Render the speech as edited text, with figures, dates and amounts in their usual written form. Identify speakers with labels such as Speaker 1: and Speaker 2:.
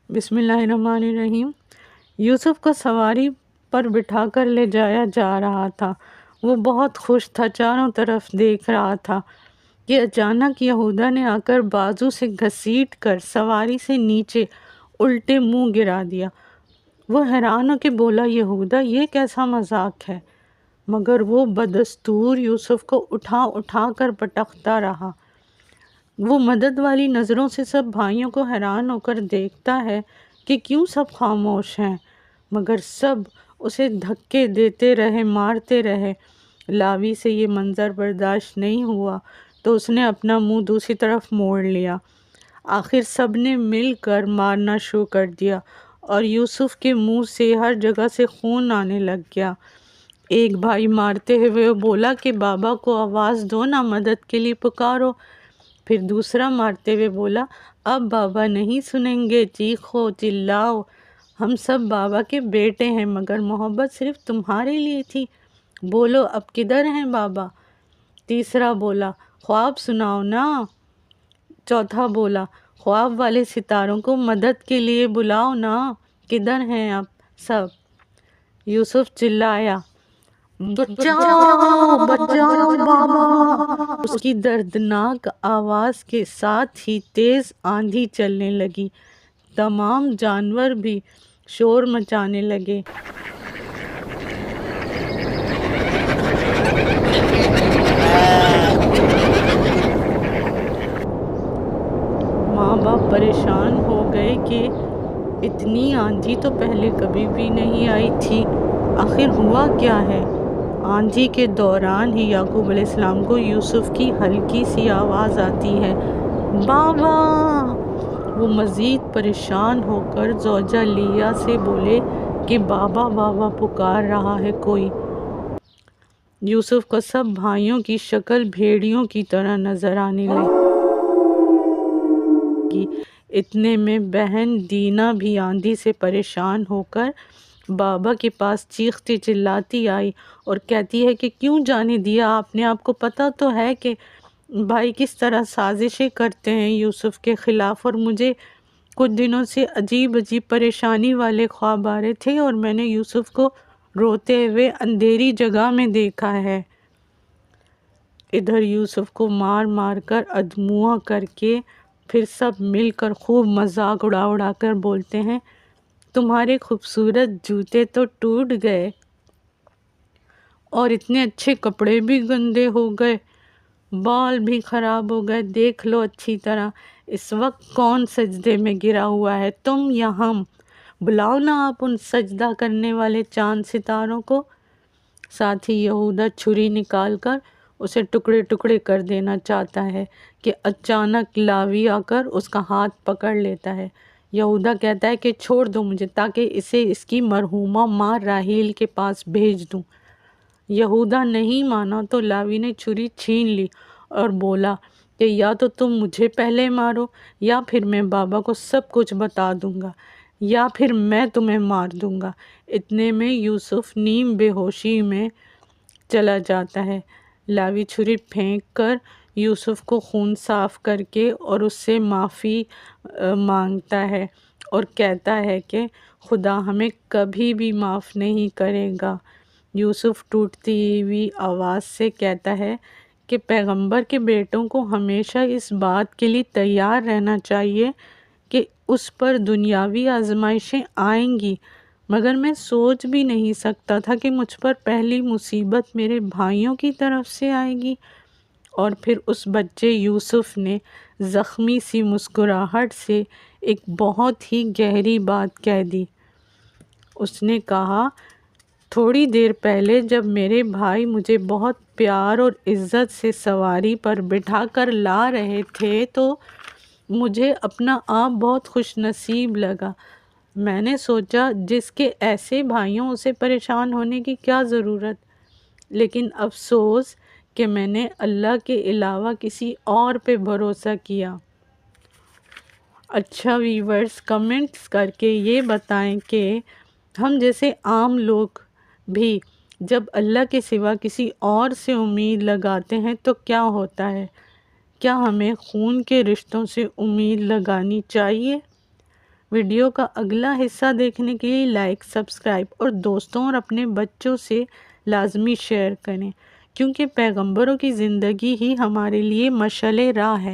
Speaker 1: بسم اللہ الرحمن الرحیم۔ یوسف کو سواری پر بٹھا کر لے جایا جا رہا تھا۔ وہ بہت خوش تھا، چاروں طرف دیکھ رہا تھا کہ اچانک یہودا نے آ کر بازو سے گھسیٹ کر سواری سے نیچے الٹے منہ گرا دیا۔ وہ حیران ہو کے بولا، یہودا یہ کیسا مذاق ہے؟ مگر وہ بدستور یوسف کو اٹھا اٹھا کر پٹکتا رہا۔ وہ مدد والی نظروں سے سب بھائیوں کو حیران ہو کر دیکھتا ہے کہ کیوں سب خاموش ہیں، مگر سب اسے دھکے دیتے رہے، مارتے رہے۔ لاوی سے یہ منظر برداشت نہیں ہوا تو اس نے اپنا منہ دوسری طرف موڑ لیا۔ آخر سب نے مل کر مارنا شروع کر دیا اور یوسف کے منہ سے ہر جگہ سے خون آنے لگ گیا۔ ایک بھائی مارتے ہوئے بولا کہ بابا کو آواز دو نا، مدد کے لیے پکارو۔ پھر دوسرا مارتے ہوئے بولا، اب بابا نہیں سنیں گے، چیخو چلاؤ، ہم سب بابا کے بیٹے ہیں، مگر محبت صرف تمہارے لیے تھی، بولو اب کدھر ہیں بابا؟ تیسرا بولا، خواب سناؤ نا۔ چوتھا بولا، خواب والے ستاروں کو مدد کے لیے بلاؤ نا، کدھر ہیں اب سب؟ یوسف چلایا، بچاؤ بچاؤ بابا۔ اس کی دردناک آواز کے ساتھ ہی تیز آندھی چلنے لگی، تمام جانور بھی شور مچانے لگے۔ ماں باپ پریشان ہو گئے کہ اتنی آندھی تو پہلے کبھی بھی نہیں آئی تھی، آخر ہوا کیا ہے؟ آندھی کے دوران ہی یعقوب علیہ السلام کو یوسف کی ہلکی سی آواز آتی ہے، بابا! وہ مزید پریشان ہو کر زوجہ لیا سے بولے کہ بابا بابا پکار رہا ہے کوئی۔ یوسف کو سب بھائیوں کی شکل بھیڑیوں کی طرح نظر آنے لگی۔ اتنے میں بہن دینا بھی آندھی سے پریشان ہو کر بابا کے پاس چیختی چلاتی آئی اور کہتی ہے کہ کیوں جانے دیا آپ نے؟ آپ کو پتہ تو ہے کہ بھائی کس طرح سازشیں کرتے ہیں یوسف کے خلاف، اور مجھے کچھ دنوں سے عجیب عجیب پریشانی والے خواب آ رہے تھے اور میں نے یوسف کو روتے ہوئے اندھیری جگہ میں دیکھا ہے۔ ادھر یوسف کو مار مار کر ادموا کر کے پھر سب مل کر خوب مذاق اڑا اڑا کر بولتے ہیں، تمہارے خوبصورت جوتے تو ٹوٹ گئے اور اتنے اچھے کپڑے بھی گندے ہو گئے، بال بھی خراب ہو گئے، دیکھ لو اچھی طرح، اس وقت کون سجدے میں گرا ہوا ہے، تم یا ہم؟ بلاؤ نا آپ ان سجدہ کرنے والے چاند ستاروں کو۔ ساتھ ہی یہودا چھری نکال کر اسے ٹکڑے ٹکڑے کر دینا چاہتا ہے کہ اچانک لاوی آ کر اس کا ہاتھ پکڑ لیتا ہے۔ یہودا کہتا ہے کہ چھوڑ دو مجھے تاکہ اسے اس کی مرحومہ ماں راحیل کے پاس بھیج دوں۔ یہودا نہیں مانا تو لاوی نے چھری چھین لی اور بولا کہ یا تو تم مجھے پہلے مارو یا پھر میں بابا کو سب کچھ بتا دوں گا، یا پھر میں تمہیں مار دوں گا۔ اتنے میں یوسف نیم بے ہوشی میں چلا جاتا ہے۔ لاوی چھری پھینک کر یوسف کو خون صاف کر کے اور اس سے معافی مانگتا ہے اور کہتا ہے کہ خدا ہمیں کبھی بھی معاف نہیں کرے گا۔ یوسف ٹوٹتی ہوئی آواز سے کہتا ہے کہ پیغمبر کے بیٹوں کو ہمیشہ اس بات کے لیے تیار رہنا چاہیے کہ اس پر دنیاوی آزمائشیں آئیں گی، مگر میں سوچ بھی نہیں سکتا تھا کہ مجھ پر پہلی مصیبت میرے بھائیوں کی طرف سے آئے گی۔ اور پھر اس بچے یوسف نے زخمی سی مسکراہٹ سے ایک بہت ہی گہری بات کہہ دی۔ اس نے کہا، تھوڑی دیر پہلے جب میرے بھائی مجھے بہت پیار اور عزت سے سواری پر بٹھا کر لا رہے تھے تو مجھے اپنا آپ بہت خوش نصیب لگا۔ میں نے سوچا جس کے ایسے بھائیوں اسے پریشان ہونے کی کیا ضرورت، لیکن افسوس کہ میں نے اللہ کے علاوہ کسی اور پہ بھروسہ کیا۔ اچھا ویورز، کمنٹس کر کے یہ بتائیں کہ ہم جیسے عام لوگ بھی جب اللہ کے سوا کسی اور سے امید لگاتے ہیں تو کیا ہوتا ہے؟ کیا ہمیں خون کے رشتوں سے امید لگانی چاہیے؟ ویڈیو کا اگلا حصہ دیکھنے کے لیے لائک، سبسکرائب اور دوستوں اور اپنے بچوں سے لازمی شیئر کریں، کیونکہ پیغمبروں کی زندگی ہی ہمارے لیے مشعل راہ ہے۔